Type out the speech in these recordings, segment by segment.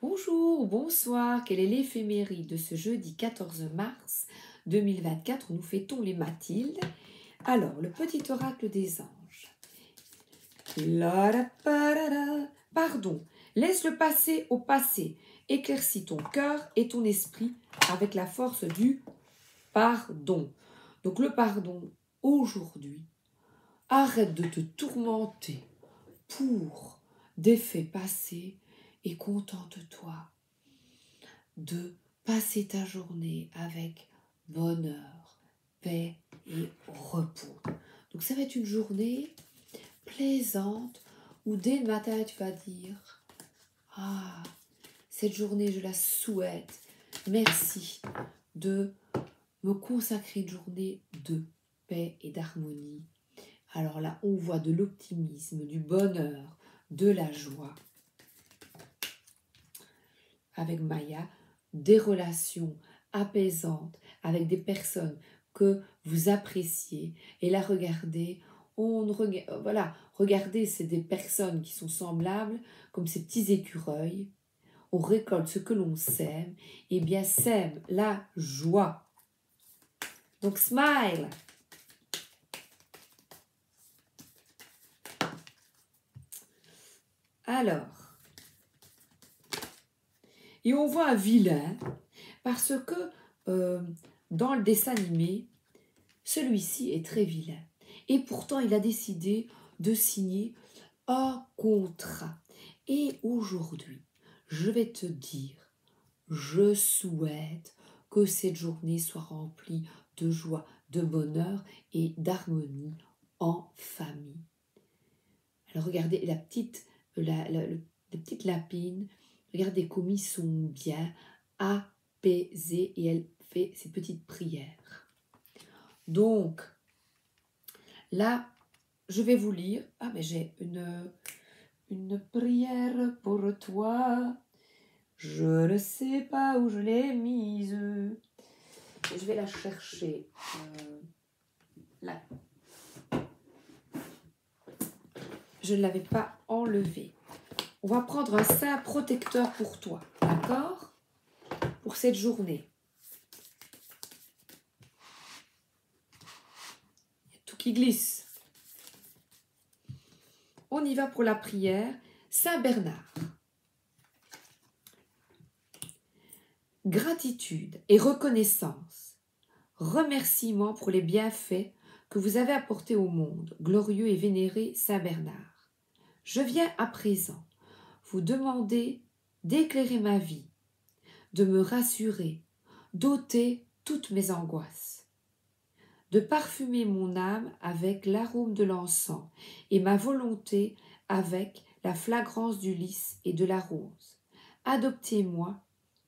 Bonjour, bonsoir, quelle est l'éphéméride de ce jeudi 14 mars 2024 où nous fêtons les Mathildes? Alors, le petit oracle des anges. Pardon, laisse le passé au passé, éclaircis ton cœur et ton esprit avec la force du pardon. Donc le pardon, aujourd'hui, arrête de te tourmenter pour des faits passés et contente-toi de passer ta journée avec bonheur, paix et repos. Donc ça va être une journée plaisante où dès le matin tu vas dire « Ah, cette journée je la souhaite, merci de me consacrer une journée de paix et d'harmonie. » Alors là, on voit de l'optimisme, du bonheur, de la joie. Avec Maya, des relations apaisantes avec des personnes que vous appréciez. Et là, regardez, regardez, c'est des personnes qui sont semblables, comme ces petits écureuils. On récolte ce que l'on sème, et bien sème la joie. Donc, smile. Alors, et on voit un vilain, parce que dans le dessin animé, celui-ci est très vilain. Et pourtant, il a décidé de signer un contrat. Et aujourd'hui, je vais te dire, je souhaite que cette journée soit remplie de joie, de bonheur et d'harmonie en famille. Alors regardez la petite lapine, regardez comme ils sont bien apaisés et elle fait ses petites prières. Donc, là, je vais vous lire. Ah, mais j'ai une prière pour toi. Je ne sais pas où je l'ai mise. Je vais la chercher. Là. Je ne l'avais pas enlevée. On va prendre un saint protecteur pour toi. D'accord? Pour cette journée. Il y a tout qui glisse. On y va pour la prière. Saint Bernard. Gratitude et reconnaissance. Remerciement pour les bienfaits que vous avez apportés au monde, glorieux et vénéré Saint Bernard. Je viens à présent vous demander d'éclairer ma vie, de me rassurer, d'ôter toutes mes angoisses, de parfumer mon âme avec l'arôme de l'encens et ma volonté avec la flagrance du lys et de la rose. Adoptez-moi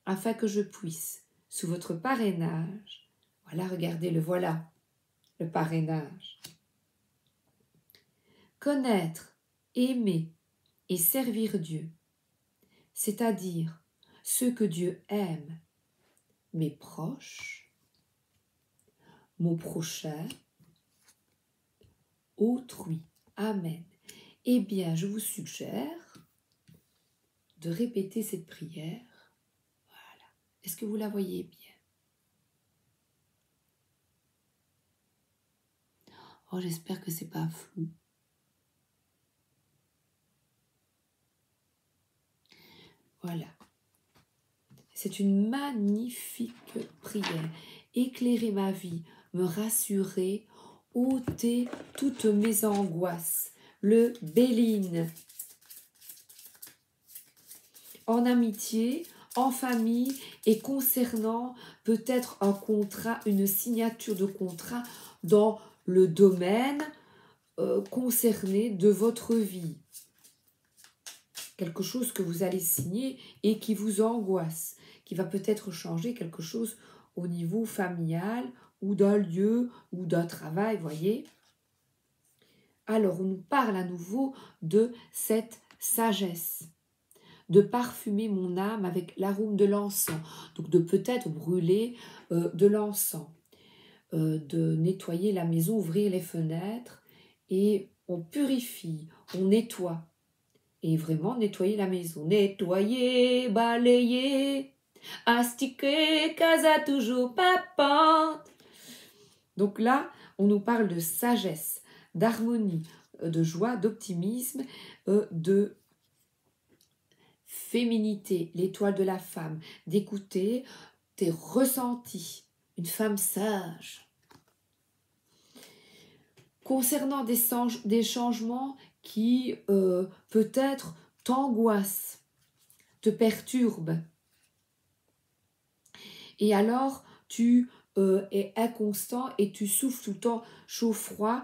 afin que je puisse, sous votre parrainage, voilà, regardez, le parrainage, connaître, aimer et servir Dieu, c'est-à-dire ceux que Dieu aime, mes proches, mon prochain, autrui. Amen. Eh bien, je vous suggère de répéter cette prière. Voilà. Est-ce que vous la voyez bien? Oh, j'espère que c'est pas flou. Voilà. C'est une magnifique prière. Éclairer ma vie, me rassurer, ôter toutes mes angoisses. Le Béline. En amitié, en famille et concernant peut-être un contrat, une signature de contrat dans le domaine concerné de votre vie. Quelque chose que vous allez signer et qui vous angoisse, qui va peut-être changer quelque chose au niveau familial ou d'un lieu ou d'un travail, voyez. Alors, on nous parle à nouveau de cette sagesse, de parfumer mon âme avec l'arôme de l'encens, donc de peut-être brûler de l'encens, de nettoyer la maison, ouvrir les fenêtres, et on purifie, on nettoie. et vraiment nettoyer la maison. Nettoyer, balayer, astiquer, casa toujours papante. Donc là, on nous parle de sagesse, d'harmonie, de joie, d'optimisme, de féminité, l'étoile de la femme, d'écouter tes ressentis, une femme sage. Concernant des changements qui peut-être t'angoissent, te perturbent, et alors tu es inconstant et tu souffles tout le temps chaud-froid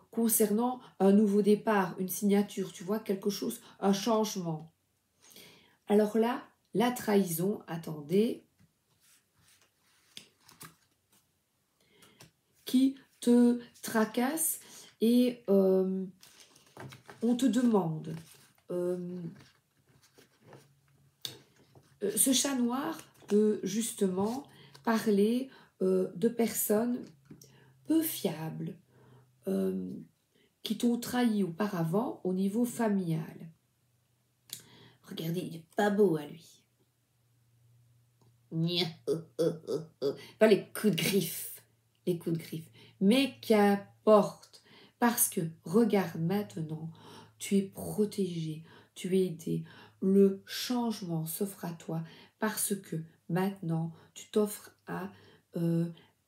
concernant un nouveau départ, une signature, tu vois, quelque chose, un changement. Alors là, la trahison, attendez, qui te tracasse et on te demande, ce chat noir peut justement parler de personnes peu fiables qui t'ont trahi auparavant au niveau familial. Regardez, il n'est pas beau à lui. Pas les coups de griffe, les coups de griffe. Mais qu'importe, parce que regarde maintenant, tu es protégé, tu es aidé. Le changement s'offre à toi parce que maintenant, tu t'offres à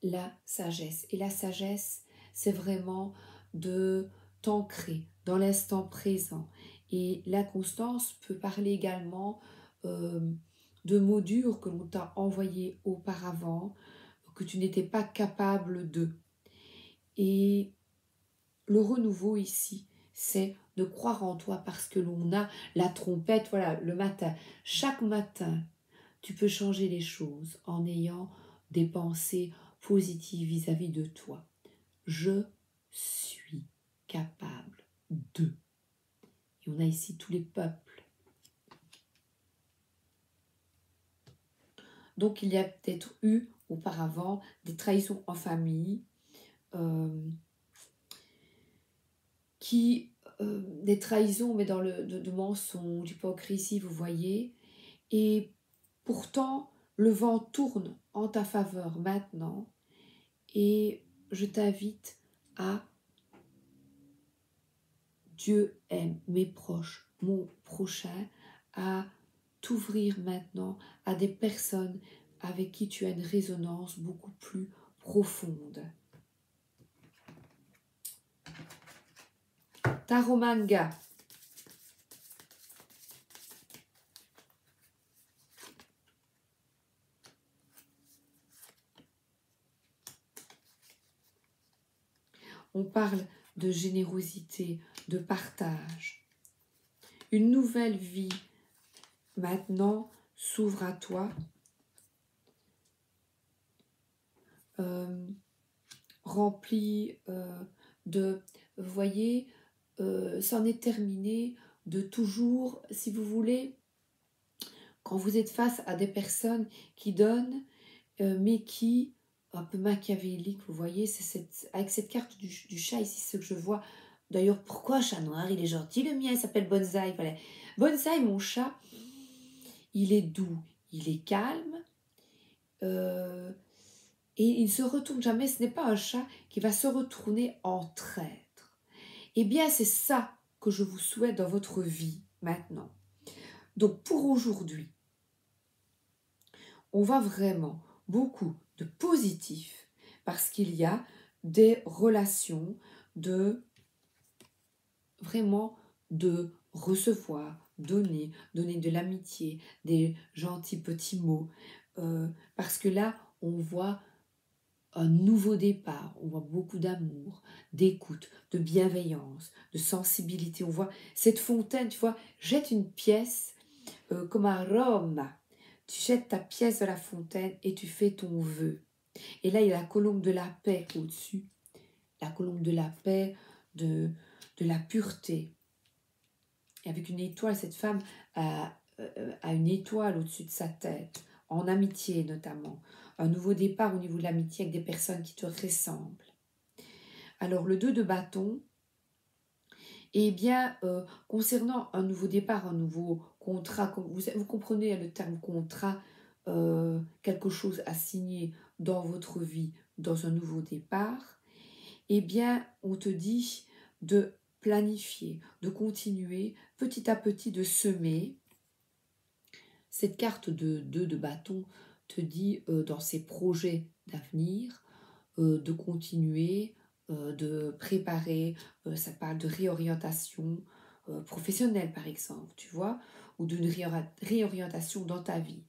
la sagesse. Et la sagesse, c'est vraiment de t'ancrer dans l'instant présent. Et la constance peut parler également de mots durs que l'on t'a envoyés auparavant, que tu n'étais pas capable de. Et le renouveau ici, c'est de croire en toi parce que l'on a la trompette, voilà, le matin. Chaque matin, tu peux changer les choses en ayant des pensées positives vis-à-vis de toi. Je suis capable de. Et on a ici tous les peuples. Donc il y a peut-être eu auparavant des trahisons en famille, des trahisons mais dans de mensonges, d'hypocrisie, vous voyez. Et pourtant, le vent tourne en ta faveur maintenant et je t'invite à Dieu aime mes proches, mon prochain, à t'ouvrir maintenant à des personnes avec qui tu as une résonance beaucoup plus profonde. Taromanga. On parle de générosité, de partage. Une nouvelle vie maintenant s'ouvre à toi. Remplie de, vous voyez, c'en est terminé de toujours, si vous voulez, quand vous êtes face à des personnes qui donnent, mais qui, un peu machiavélique, vous voyez, c'est avec cette carte du chat ici, ce que je vois. D'ailleurs, pourquoi chat noir? Il est gentil, le mien, il s'appelle Bonsaï. Voilà. Bonsaï, mon chat, il est doux, il est calme, et il ne se retourne jamais. Ce n'est pas un chat qui va se retourner en traître. Eh bien, c'est ça que je vous souhaite dans votre vie maintenant. Donc, pour aujourd'hui, on va vraiment beaucoup de positif parce qu'il y a des relations vraiment de recevoir, donner de l'amitié, des gentils petits mots, parce que là, on voit un nouveau départ, on voit beaucoup d'amour, d'écoute, de bienveillance, de sensibilité. On voit cette fontaine, tu vois, jette une pièce comme à Rome. Tu jettes ta pièce de la fontaine et tu fais ton vœu. Et là, il y a la colombe de la paix au-dessus. La colombe de la paix, de la pureté. Et avec une étoile, cette femme a une étoile au-dessus de sa tête, en amitié notamment. Un nouveau départ au niveau de l'amitié avec des personnes qui te ressemblent. Alors, le 2 de bâton, Eh bien, concernant un nouveau départ, un nouveau contrat, vous comprenez le terme contrat, quelque chose à signer dans votre vie, dans un nouveau départ, eh bien, on te dit de planifier, de continuer petit à petit de semer. Cette carte de 2 de bâton te dit dans ses projets d'avenir de continuer, de préparer, ça parle de réorientation professionnelle par exemple, tu vois, ou d'une réorientation dans ta vie.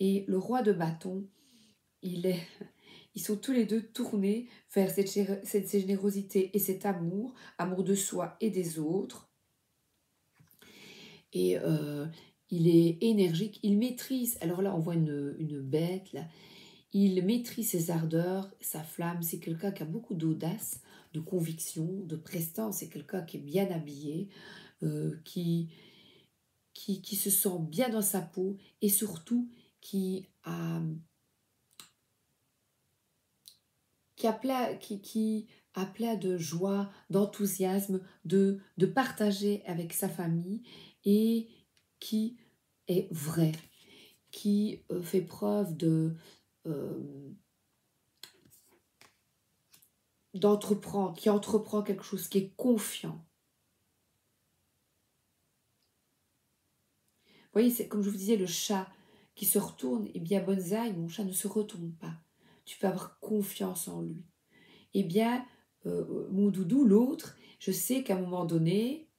Et le roi de bâton, ils sont tous les deux tournés vers cette générosité et cet amour, amour de soi et des autres. Et il est énergique, il maîtrise. Alors là, on voit une bête, là. Il maîtrise ses ardeurs, sa flamme. C'est quelqu'un qui a beaucoup d'audace, de conviction, de prestance. C'est quelqu'un qui est bien habillé, qui se sent bien dans sa peau et surtout qui a plein de joie, d'enthousiasme, de partager avec sa famille et qui est vrai, qui fait preuve d'entreprendre, qui entreprend quelque chose, qui est confiant. Vous voyez, c'est comme je vous disais, le chat qui se retourne, eh bien, bonsaï, mon chat ne se retourne pas. Tu peux avoir confiance en lui. Eh bien, mon doudou, l'autre, je sais qu'à un moment donné,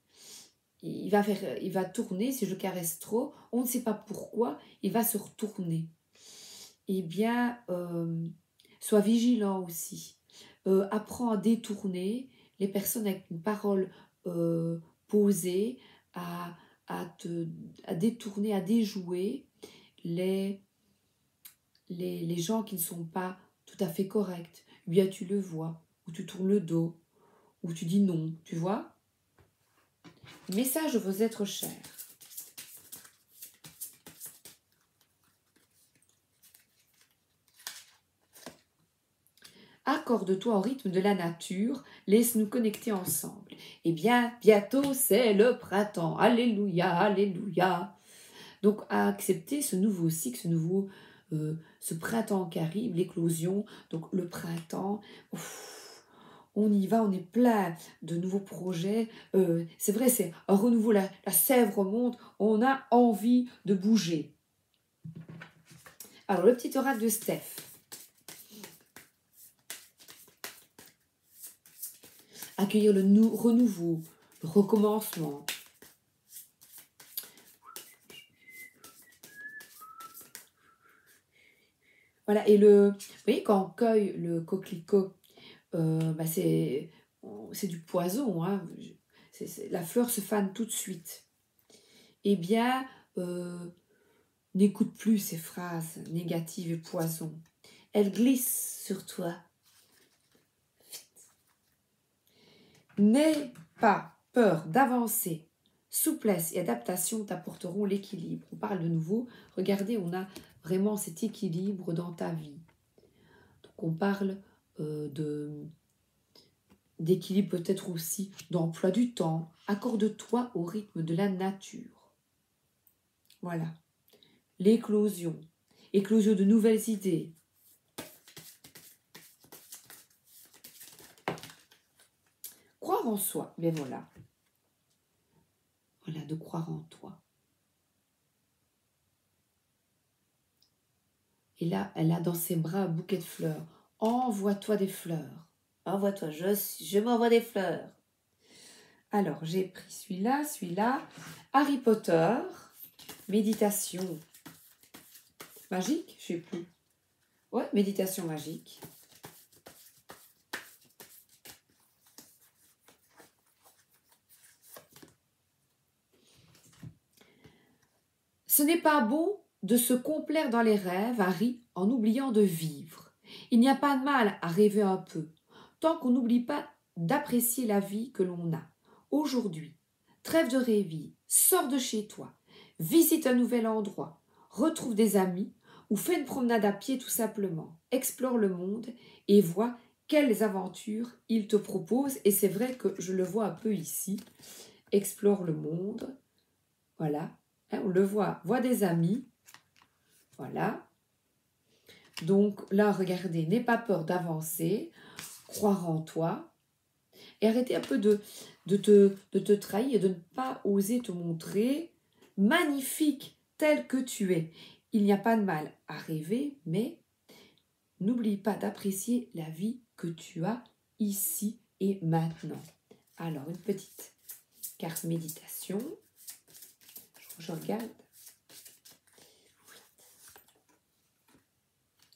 il va tourner, si je le caresse trop, on ne sait pas pourquoi, il va se retourner. Eh bien, sois vigilant aussi. Apprends à détourner les personnes avec une parole posée, à détourner, à déjouer les gens qui ne sont pas tout à fait corrects. Eh bien, tu le vois, ou tu tournes le dos, ou tu dis non, tu vois. Message de vos êtres chers. Accorde-toi au rythme de la nature, laisse-nous connecter ensemble. Eh bien, bientôt c'est le printemps. Alléluia, alléluia. Donc, à accepter ce nouveau cycle, ce printemps qui arrive, l'éclosion. Donc, le printemps, on y va, on est plein de nouveaux projets. C'est vrai, c'est un renouveau, la sève remonte, on a envie de bouger. Alors, le petit oracle de Steph. Accueillir le renouveau, le recommencement. Voilà, et vous voyez, quand on cueille le coquelicot, c'est du poison, hein. La fleur se fane tout de suite. Eh bien, n'écoute plus ces phrases négatives et poison. Elles glissent sur toi. N'aie pas peur d'avancer. Souplesse et adaptation t'apporteront l'équilibre. On parle de nouveau. Regardez, on a vraiment cet équilibre dans ta vie. Donc on parle d'équilibre peut-être aussi d'emploi du temps. Accorde-toi au rythme de la nature. Voilà. L'éclosion. Éclosion de nouvelles idées. Croire en soi. Ben voilà. Voilà, de croire en toi. Et là, elle a dans ses bras un bouquet de fleurs. Envoie-toi des fleurs. Envoie-toi, je m'envoie des fleurs. Alors, j'ai pris celui-là. Harry Potter. Méditation magique, je sais plus. Ouais, méditation magique. Ce n'est pas bon de se complaire dans les rêves, Harry, en oubliant de vivre. Il n'y a pas de mal à rêver un peu, tant qu'on n'oublie pas d'apprécier la vie que l'on a. Aujourd'hui, trêve de rêverie, sors de chez toi, visite un nouvel endroit, retrouve des amis ou fais une promenade à pied tout simplement. Explore le monde et vois quelles aventures il te propose. Et c'est vrai que je le vois un peu ici. Explore le monde. Voilà. Hein, on le voit. Voit des amis. Voilà. Donc là, regardez, n'aie pas peur d'avancer. Croire en toi. Et arrêtez un peu de te trahir et de ne pas oser te montrer magnifique tel que tu es. Il n'y a pas de mal à rêver, mais n'oublie pas d'apprécier la vie que tu as ici et maintenant. Alors, une petite carte méditation. Je regarde.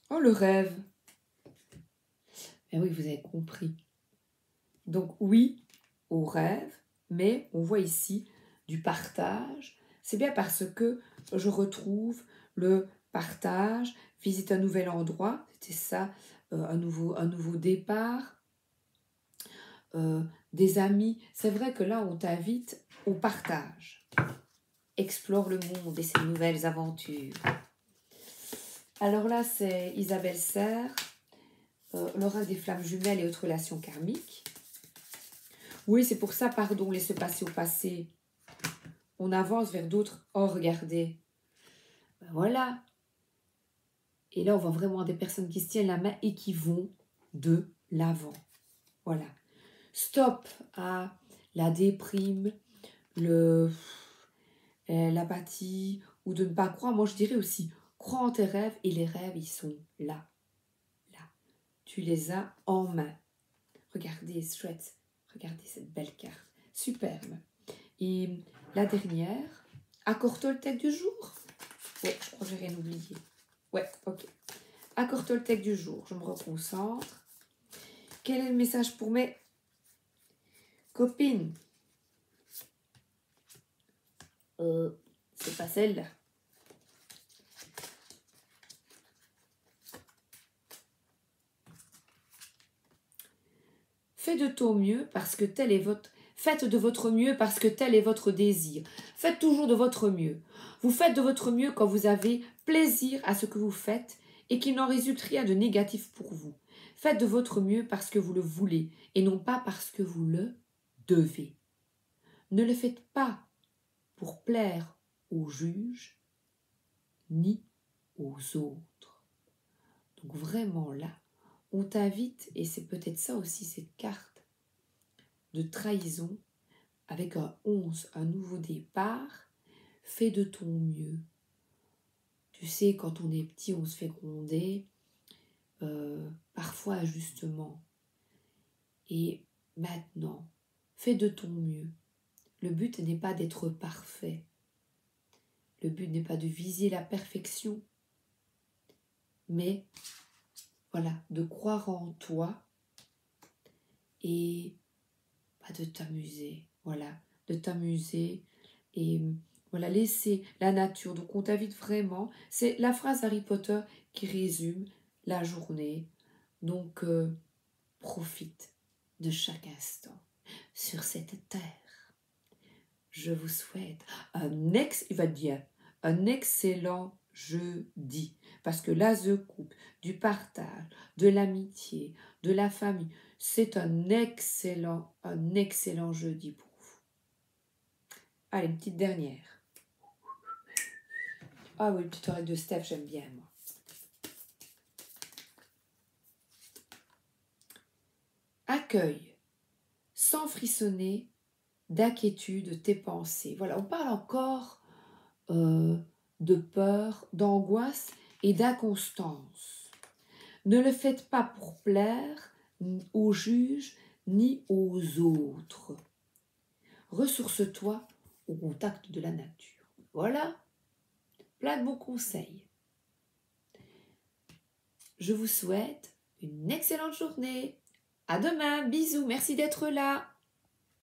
Oh, le rêve. Eh oui, vous avez compris. Donc, oui, au rêve, mais on voit ici du partage. C'est bien parce que je retrouve le partage, visite un nouvel endroit, c'était ça, un nouveau départ, des amis. C'est vrai que là, on t'invite au partage. Explore le monde et ses nouvelles aventures. Alors là, c'est Isabelle Serre, l'oracle des flammes jumelles et autres relations karmiques. Oui, c'est pour ça, pardon, laissez passer au passé. On avance vers d'autres. Oh, regardez. Ben voilà. Et là, on voit vraiment des personnes qui se tiennent la main et qui vont de l'avant. Voilà. Stop à la déprime, l'apathie ou de ne pas croire. Moi, je dirais aussi, crois en tes rêves et les rêves, ils sont là. Là. Tu les as en main. Regardez, chouette. Regardez cette belle carte. Superbe. Et la dernière, accord Toltec du jour. Ouais, je crois que j'ai rien oublié. Ouais, ok. Accord Toltec du jour. Je me reconcentre. Quel est le message pour mes copines? C'est pas celle-là. Faites de ton mieux parce que tel est votre... Faites de votre mieux parce que tel est votre désir. Faites toujours de votre mieux. Vous faites de votre mieux quand vous avez plaisir à ce que vous faites et qu'il n'en résulte rien de négatif pour vous. Faites de votre mieux parce que vous le voulez et non pas parce que vous le devez. Ne le faites pas pour plaire aux juges ni aux autres. Donc vraiment là, on t'invite, et c'est peut-être ça aussi cette carte de trahison, avec un 11, un nouveau départ, fais de ton mieux. Tu sais, quand on est petit, on se fait gronder, parfois injustement. Et maintenant, fais de ton mieux. Le but n'est pas d'être parfait. Le but n'est pas de viser la perfection, mais voilà, de croire en toi et de t'amuser. Voilà, de t'amuser et voilà, laisser la nature. Donc on t'invite vraiment, c'est la phrase Harry Potter qui résume la journée. Donc profite de chaque instant sur cette terre. Je vous souhaite il va dire, un excellent jeudi. Parce que l'as de coupe, du partage, de l'amitié, de la famille, c'est un excellent jeudi pour vous. Allez, une petite dernière. Ah oui, une petite oreille de Steph, j'aime bien, moi. Accueille, sans frissonner, d'inquiétude tes pensées. Voilà, on parle encore de peur, d'angoisse et d'inconstance. Ne le faites pas pour plaire aux juges ni aux autres. Ressource-toi au contact de la nature. Voilà, plein de bons conseils. Je vous souhaite une excellente journée. À demain, bisous, merci d'être là.